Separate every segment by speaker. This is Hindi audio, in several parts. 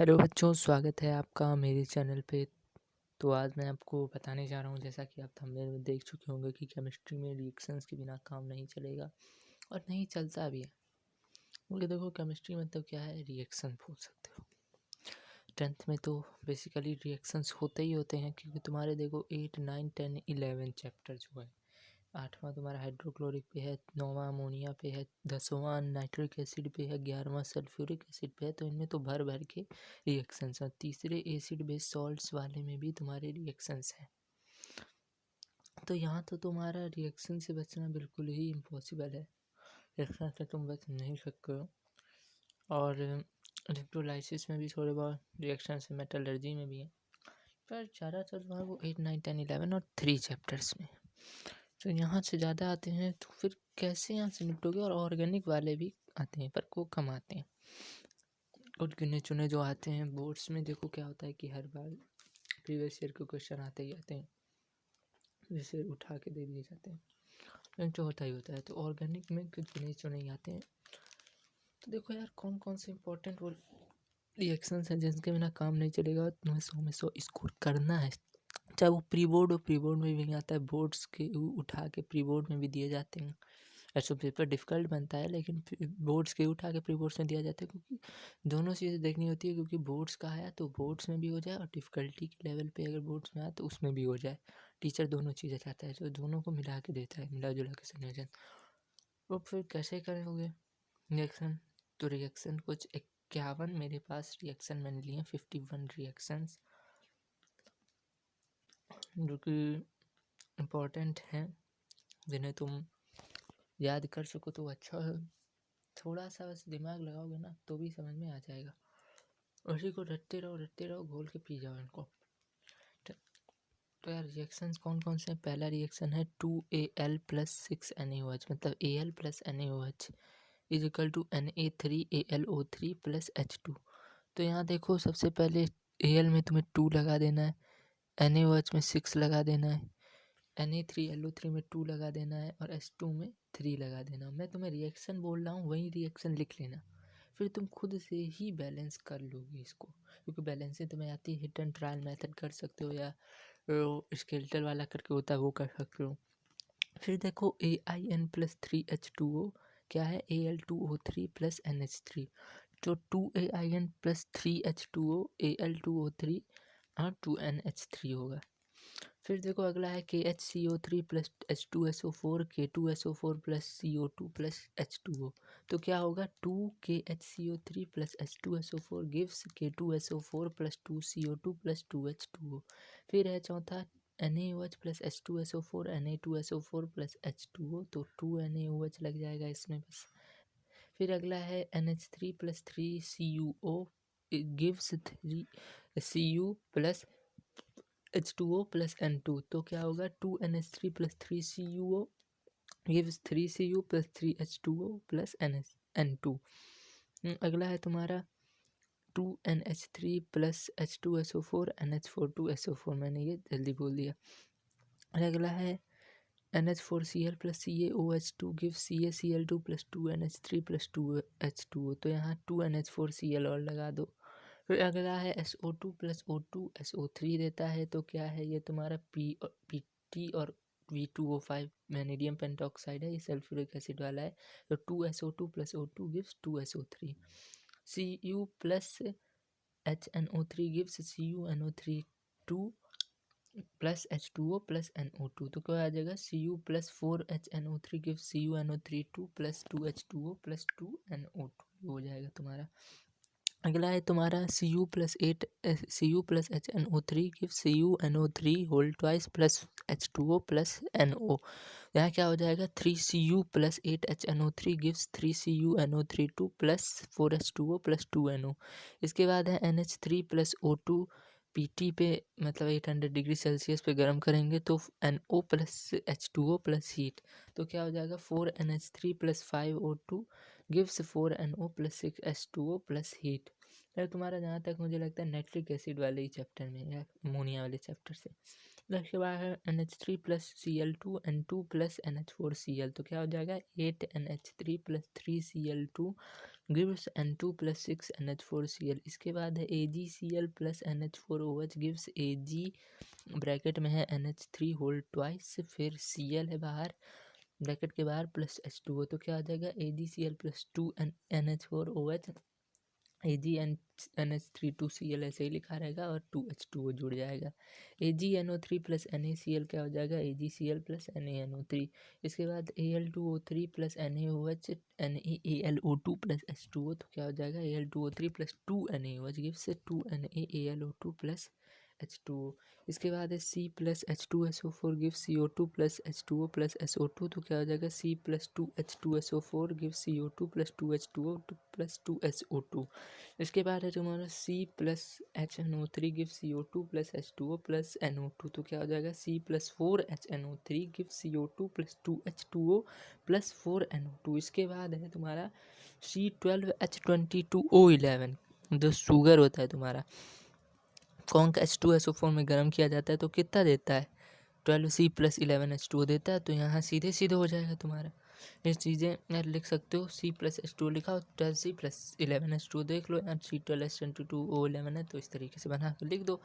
Speaker 1: हेलो बच्चों, स्वागत है आपका मेरे चैनल पे। तो आज मैं आपको बताने जा रहा हूँ, जैसा कि आप थंबनेल में देख चुके होंगे कि केमिस्ट्री में रिएक्शंस के बिना काम नहीं चलेगा और नहीं चलता भी है। क्योंकि देखो, केमिस्ट्री मतलब क्या है, रिएक्शन बोल सकते हो। 10th में तो बेसिकली रिएक्शंस होते ही होते हैं, क्योंकि तुम्हारे देखो 8, 9, 10, 11 चैप्टर जो है, 8वां तुम्हारा हाइड्रोक्लोरिक पे है, 9वां अमोनिया पे है, 10वां नाइट्रिक एसिड पे है, 11वां सल्फ्यूरिक एसिड पे है। तो इनमें तो भर भर के रिएक्शंस हैं। तीसरे एसिड बेस सॉल्ट्स वाले में भी तुम्हारे रिएक्शंस हैं। तो यहाँ तो तुम्हारा रिएक्शन से बचना बिल्कुल ही इम्पॉसिबल है। रिएक्शन से तुम बच नहीं सकते हो। और इलेक्ट्रोलाइसिस में भी थोड़े बहुत रिएक्शन है, मेटलर्जी में भी है, पर ज़्यादातर तुम्हारा वो 8, 9, 10, 11 और 3 चैप्टर्स में। तो यहाँ से ज़्यादा आते हैं, तो फिर कैसे यहाँ से निपटोगे। और ऑर्गेनिक वाले भी आते हैं, पर वो कम आते हैं। और गिने चुने जो आते हैं बोर्ड्स में, देखो क्या होता है कि हर बार प्रीवियस ईयर के क्वेश्चन आते ही आते हैं, जैसे उठा के दे दिए जाते हैं, तो होता ही होता है। तो ऑर्गेनिक में कुछ गिने चुने ही आते हैं। तो देखो यार, कौन कौन से इंपॉर्टेंट वो रिएक्शंस हैं जिनके बिना काम नहीं चलेगा। तुम्हें 100 में 100 स्कोर करना है, चाहे वो प्री बोर्ड हो, प्री बोर्ड में भी आता है, बोर्ड्स के उठा के प्री बोर्ड में भी दिए जाते हैं। ऐसा पेपर डिफ़िकल्ट बनता है, लेकिन बोर्ड्स के उठा के प्री बोर्ड्स में दिया जाता है, क्योंकि दोनों चीज़ें देखनी होती है। क्योंकि बोर्ड्स का आया तो बोर्ड्स में भी हो जाए, और डिफ़िकल्टी के लेवल पे अगर बोर्ड्स में आया तो उसमें भी हो जाए। टीचर दोनों चीज़ें चाहता है, तो दोनों को मिला के देता है, मिला जुला के संयोजन। तो फिर कैसे करोगे रिएक्शन? तो रिएक्शन कुछ 51 मेरे पास रिएक्शन मैंने लिए, 51 रिएक्शंस जो कि इम्पोर्टेंट हैं, जिन्हें तुम याद कर सको तो अच्छा है। थोड़ा सा बस दिमाग लगाओगे ना तो भी समझ में आ जाएगा। उसी को रटते रहो, घोल के पी जाओ इनको। तो यार रिएक्शंस कौन कौन से हैं? पहला रिएक्शन है 2Al प्लस 6NaOH, मतलब Al plus NaOH is equal to Na3AlO3 plus H2। तो यहाँ देखो, सबसे पहले Al में तुम्हें 2 लगा देना है, NaOH में 6 लगा देना है, Na3LO3 में 2 लगा देना है, और H2 में 3 लगा देना। मैं तुम्हें रिएक्शन बोल रहा हूँ, वही रिएक्शन लिख लेना, फिर तुम खुद से ही बैलेंस कर लोगे इसको। क्योंकि बैलेंसिंग तुम्हें आती है, हिट एंड ट्रायल मेथड कर सकते हो, या स्केलेटल वाला करके होता है वो कर सकते हो। फिर देखो AIN प्लस 3H2O क्या है, Al2O3 प्लस NH3। तो 2AIN प्लस 3H2O Al2O3 और 2NH3 होगा। फिर देखो अगला है KHCO3 plus H2SO4 K2SO4 plus CO2 plus H2O। तो क्या होगा, 2KHCO3 plus H2SO4 gives K2SO4 plus 2CO2 plus 2H2O। फिर है चौथा NaOH plus H2SO4 Na2SO4 plus H2O, तो 2NaOH लग जाएगा इसमें बस। फिर अगला है NH3 plus 3CuO gives 3Cu plus H2O plus N2। तो क्या होगा, 2NH3 plus 3CuO gives 3Cu plus 3H2O plus N2। अगला है तुम्हारा 2NH3 प्लस H2SO4 NH4 मैंने ये जल्दी बोल दिया। और अगला है NH4Cl plus CaOH2 gives CaCl2 plus 2NH3 plus 2H2O। तो यहाँ 2NH4Cl और लगा दो। फिर अगला है SO2 प्लस O2 SO3 देता है। तो क्या है ये तुम्हारा PT और V2O5 मैग्नीडियम पेंटॉक्साइड है, ये सल्फ्यूरिक एसिड वाला है। तो 2SO2 plus O2 gives 2SO3। Cu plus HNO3 gives CuNO3 2 plus H2O plus NO2। तो क्या आ जाएगा, Cu plus 4HNO3 gives CuNO3 2 plus 2H2O plus 2NO2 हो जाएगा तुम्हारा। अगला है तुम्हारा Cu plus HNO3 gives CuNO3 whole twice plus H2O plus NO। यहाँ क्या हो जाएगा, 3Cu plus 8HNO3 gives 3CuNO3 2 plus 4H2O plus 2NO। इसके बाद है NH3 प्लस O2 PT पे, मतलब 800 डिग्री सेल्सियस पे गर्म करेंगे तो NO plus H2O plus heat. तो क्या हो जाएगा, 4NH3 plus 5O2 gives 4NO plus 6H2O plus heat. यार तुम्हारा जहाँ तक मुझे लगता है नाइट्रिक एसिड वाले ही चैप्टर में या अमोनिया वाले चैप्टर से। उसके बाद है NH3 plus Cl2 N2 plus NH4Cl। तो क्या हो जाएगा, 8NH3 plus 3Cl2 gives N2 plus 6NH4Cl। इसके बाद है AgCl plus NH4OH gives Ag bracket में है NH3 होल ट्वाइस, फिर Cl है बाहर ब्रैकेट के बाहर प्लस H2O। तो क्या आ जाएगा AgCl plus 2NH4OH AgNH3 2Cl ऐसे ही लिखा रहेगा और 2H2O जुड़ जाएगा। AgNO3 प्लस NaCl क्या हो जाएगा AgCl प्लस NaNO3। इसके बाद Al2O3 plus NaOH NaAlO2 plus H2O। तो क्या हो जाएगा Al2O3 plus 2NaOH gives 2NaAlO2 plus H2O। इसके बाद है C plus H2SO4 gives CO2 plus H2O plus SO2। तो क्या हो जाएगा C plus 2H2SO4 gives CO2 plus 2H2O plus 2SO2। इसके बाद है तुम्हारा C plus HNO3 gives CO2 plus H2O plus NO2। तो क्या हो जाएगा C plus 4HNO3 gives CO2 plus 2H2O plus 4NO2। इसके बाद है तुम्हारा C12H22O11 जो शुगर होता है तुम्हारा कॉन्क H2SO4 में गर्म किया जाता है तो कितना देता है 12C प्लस 11H2O देता है। तो यहाँ सीधे सीधे हो जाएगा तुम्हारा ये चीज़ें लिख सकते हो। C प्लस H2O लिखा हो 12C प्लस 11H2O देख लो यार C12H22O11 है तो इस तरीके से बना कर लिख दो।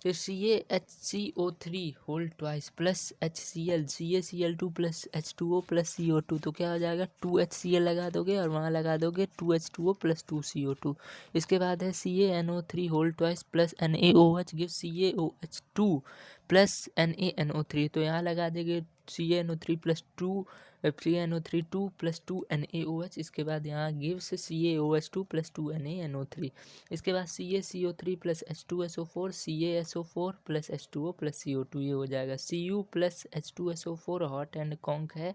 Speaker 1: फिर CaHCO3 whole twice plus HCl CaCl2 plus H2O plus CO2। तो क्या हो जाएगा 2HCl लगा दोगे और वहाँ लगा दोगे 2H2O प्लस 2CO2। इसके बाद है CaNO3 whole twice plus NaOH give CaOH2 plus NaNO3। तो यहाँ लगा देंगे CaNO3 प्लस 2 प्लस 2 NaOH। इसके बाद यहाँ गिव्स CaOH2 प्लस 2 NaNO3। इसके बाद CaCO3 plus H2SO4 CaSO4 plus H2O plus CO2 ये हो जाएगा। Cu plus H2SO4 hot and conc है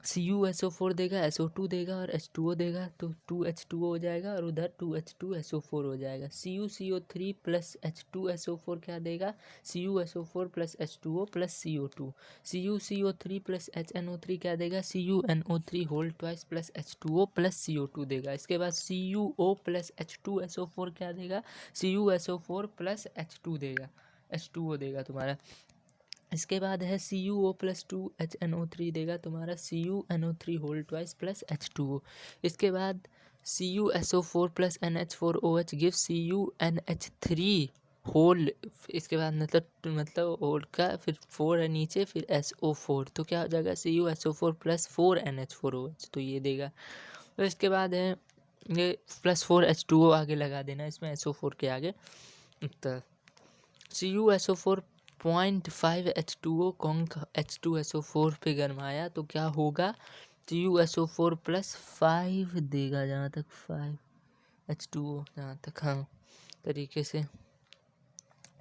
Speaker 1: CuSO4 देगा SO2 देगा और H2O देगा तो 2H2O हो जाएगा और उधर 2H2SO4 हो जाएगा। CuCO3 प्लस H2SO4 क्या देगा CuSO4 plus H2O plus CO2। CuCO3 plus HNO3 क्या देगा CuNO3 whole twice plus H2O plus CO2 देगा। इसके बाद CuO प्लस H2SO4 क्या देगा CuSO4 प्लस H2 देगा H2O देगा तुम्हारा। इसके बाद है CuO प्लस 2HNO3 देगा तुम्हारा CuNO3 whole twice plus H2O। इसके बाद CuSO4 plus NH4OH give CuNH3 whole. इसके बाद मतलब होल का फिर 4 है नीचे फिर SO4 तो क्या हो जाएगा CuSO4 प्लस 4NH4OH तो ये देगा। तो इसके बाद है ये प्लस 4H2O आगे लगा देना इसमें SO4 के आगे। तो CuSO4 0.5 H2O कॉन्क H2SO4 पे गरमाया तो क्या होगा CuSO4 प्लस 5 देगा जहाँ तक 5 H2O जहाँ तक हाँ तरीके से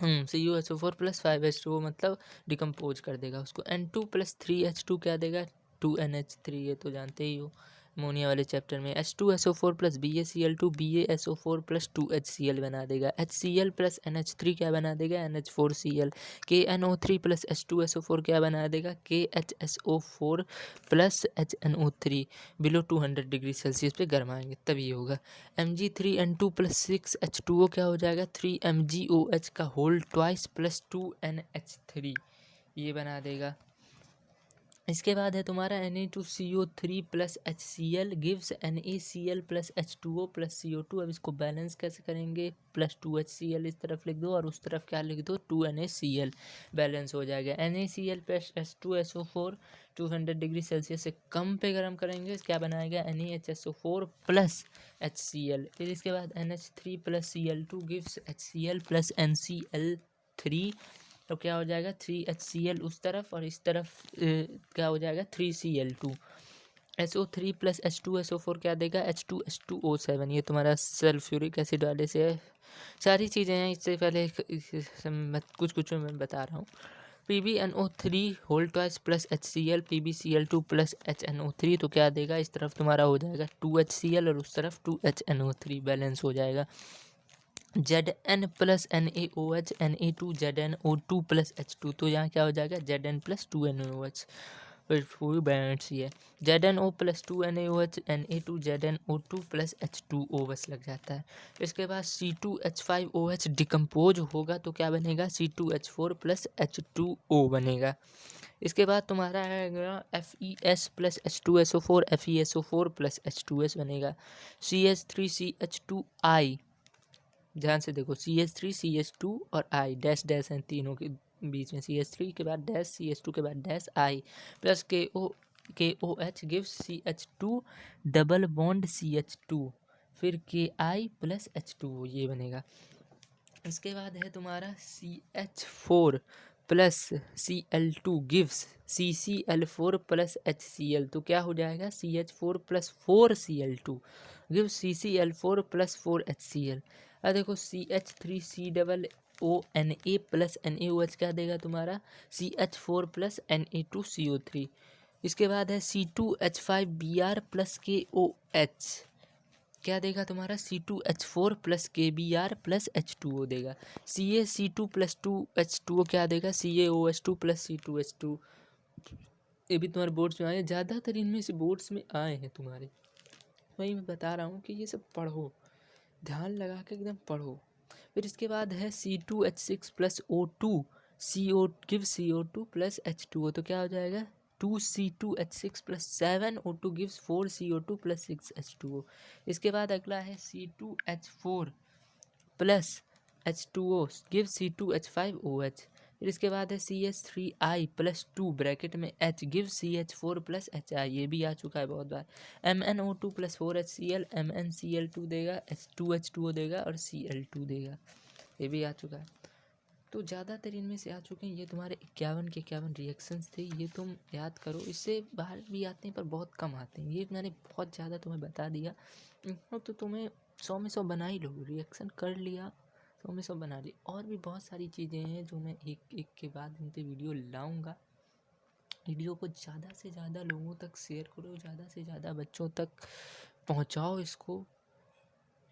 Speaker 1: CuSO4 प्लस 5 H2O मतलब डिकम्पोज कर देगा उसको। N2 प्लस 3 H2 क्या देगा 2NH3 ये तो जानते ही हो अमोनिया वाले चैप्टर में। H2SO4 plus BaCl2 BaSO4 plus 2HCl बना देगा। HCl प्लस NH3 क्या बना देगा NH4Cl। KNO3 प्लस H2SO4 क्या बना देगा KHSO4 plus HNO3 below 200 degree Celsius पे गर्माएंगे तभी होगा। Mg3N2 प्लस 6H2O क्या हो जाएगा 3MgOH का होल ट्वाइस प्लस 2NH3 ये बना देगा। इसके बाद है तुम्हारा Na2CO3 plus HCl gives NaCl plus H2O plus CO2। अब इसको बैलेंस कैसे करेंगे प्लस 2HCl इस तरफ लिख दो और उस तरफ क्या लिख दो 2NaCl बैलेंस हो जाएगा। NaCl plus H2SO4 200 degree Celsius से कम पे गर्म करेंगे क्या बनाएगा NaHSO4 प्लस HCl। फिर इसके बाद NH3 plus Cl2 gives HCl plus NCl3 तो क्या हो जाएगा 3HCl उस तरफ और इस तरफ क्या हो जाएगा 3Cl2। SO3 प्लस H2SO4 क्या देगा H2H2O7 ये तुम्हारा सल्फ्यूरिक एसिड वाले से है। सारी चीज़ें हैं इससे पहले कुछ मैं बता रहा हूँ। PbNO3 whole twice plus HCl PbCl2 plus HNO3 तो क्या देगा इस तरफ तुम्हारा हो जाएगा 2HCl और उस तरफ 2HNO3 बैलेंस हो जाएगा। Zn plus NaOH Na2 ZnO2 plus H2 तो यहाँ क्या हो जाएगा Zn plus 2NaOH full bands ये ZnO plus 2NaOH Na2 ZnO2 plus H2O बस लग जाता है। इसके बाद C2H5OH डिकम्पोज होगा तो क्या बनेगा C2H4 प्लस H2O बनेगा। इसके बाद तुम्हारा आएगा FeS plus H2SO4 FeSO4 plus H2S बनेगा। CH3CH2I, ध्यान से देखो CH3 CH2 और I डैश डैश हैं तीनों के बीच में, CH3 के बाद डैश CH2 के बाद dash I plus KOH gives CH2 double bond CH2 फिर KI प्लस H2O ये बनेगा। इसके बाद है तुम्हारा CH4 plus Cl2 gives CCl4 plus HCl, तो क्या हो जाएगा CH4 plus 4Cl2 gives CCl4 plus 4HCl। अब देखो CH3COONA प्लस NaOH क्या देगा तुम्हारा CH4 प्लस Na2CO3। इसके बाद है C2H5Br प्लस KOH क्या देगा तुम्हारा C2H4 plus KBr plus H2O देगा। CaC2 प्लस 2H2O क्या देगा CaOH2 प्लस C2H2। ये भी तुम्हारे बोर्ड्स में आए हैं, ज़्यादातर इनमें से बोर्ड्स में आए हैं तुम्हारे, वही मैं बता रहा हूँ कि ये सब पढ़ो, ध्यान लगा के एकदम पढ़ो। फिर इसके बाद है C2H6 plus O2 CO give CO2 plus H2O, तो क्या हो जाएगा 2C2H6 plus 7O2 gives 4CO2 plus 6H2O। इसके बाद अगला है C2H4 plus H2O give C2H5OH। फिर इसके बाद है CH3I प्लस 2 ब्रैकेट में H give CH4 plus HI, ये भी आ चुका है बहुत बार। MnO2 प्लस 4HCl MnCl2 देगा, H2H2O देगा और Cl2 देगा, ये भी आ चुका है। तो ज़्यादातर इनमें से आ चुके हैं। ये तुम्हारे 51 के 51 रिएक्शंस थे, ये तुम याद करो। इससे बाहर भी आते हैं पर बहुत कम आते हैं, ये मैंने बहुत ज़्यादा तुम्हें बता दिया। तो तुम्हें 100 में 100 बना ही लो, रिएक्शन कर लिया 100 में 100 बना ली। और भी बहुत सारी चीज़ें हैं जो मैं एक एक के बाद इन पर वीडियो लाऊँगा। वीडियो को ज़्यादा से ज़्यादा लोगों तक शेयर करो, ज़्यादा से ज़्यादा बच्चों तक पहुँचाओ इसको,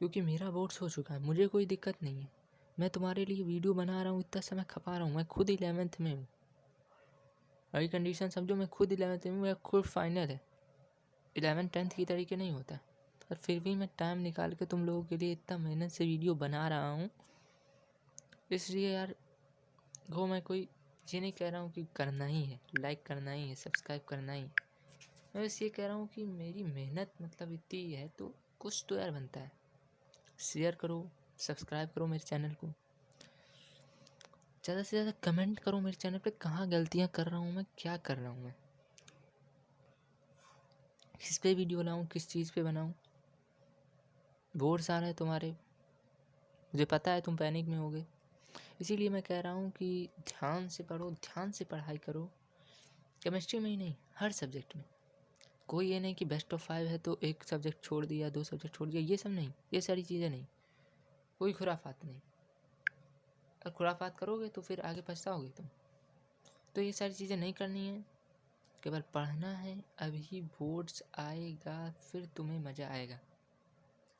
Speaker 1: क्योंकि मेरा बोर्ड्स हो चुका है, मुझे कोई दिक्कत नहीं है। मैं तुम्हारे लिए वीडियो बना रहा हूँ, इतना समय खपा रहा हूँ, मैं खुद 11th में हूँ। वही कंडीशन समझो, मैं खुद 11th में हूँ, मेरा खुद फाइनल है। 11 10th की तरीके नहीं होता, पर फिर भी मैं टाइम निकाल के तुम लोगों के लिए इतना मेहनत से वीडियो बना रहा हूँ। इसलिए यार वो मैं कोई ये नहीं कह रहा हूँ कि करना ही है, लाइक करना ही है, सब्सक्राइब करना ही है। मैं बस ये कह रहा हूँ कि मेरी मेहनत मतलब इतनी है तो कुछ तो यार बनता है। शेयर करो, सब्सक्राइब करो मेरे चैनल को, ज़्यादा से ज़्यादा कमेंट करो मेरे चैनल पे, कहाँ गलतियाँ कर रहा हूँ मैं, क्या कर रहा हूँ मैं, किस पे वीडियो लाऊँ, किस चीज़ पे बनाऊँ। बोर्ड्स आ रहे हैं तुम्हारे, मुझे पता है तुम पैनिक में होगे, इसीलिए मैं कह रहा हूँ कि ध्यान से पढ़ो, ध्यान से पढ़ाई करो। केमिस्ट्री में ही नहीं, हर सब्जेक्ट में। कोई ये नहीं कि बेस्ट ऑफ 5 है तो एक सब्जेक्ट छोड़ दिया, 2 सब्जेक्ट छोड़ दिया, ये सब नहीं, ये सारी चीज़ें नहीं, कोई खुराफात नहीं। अगर खुराफात करोगे तो फिर आगे पछताओगे तुम। तो ये सारी चीज़ें नहीं करनी है, केवल पढ़ना है। अभी बोर्ड्स आएगा फिर तुम्हें मज़ा आएगा,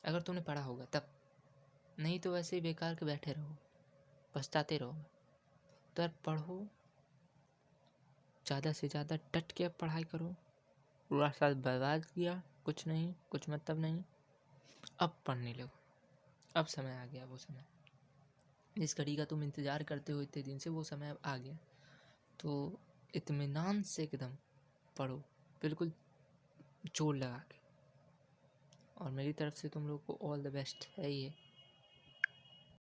Speaker 1: अगर तुमने पढ़ा होगा तब, नहीं तो वैसे ही बेकार के बैठे रहो, पछताते रहोगे। तो यार पढ़ो, ज़्यादा से ज़्यादा डट के अब पढ़ाई करो। पूरा साल बर्बाद किया, कुछ नहीं, कुछ मतलब नहीं, अब पढ़ने लगो। अब समय आ गया, वो समय जिस घड़ी का तुम इंतज़ार करते हो इतने दिन से, वो समय अब आ गया। तो इत्मीनान से एकदम पढ़ो, बिल्कुल जोर लगा के। और मेरी तरफ से तुम लोग को ऑल द बेस्ट है ही है।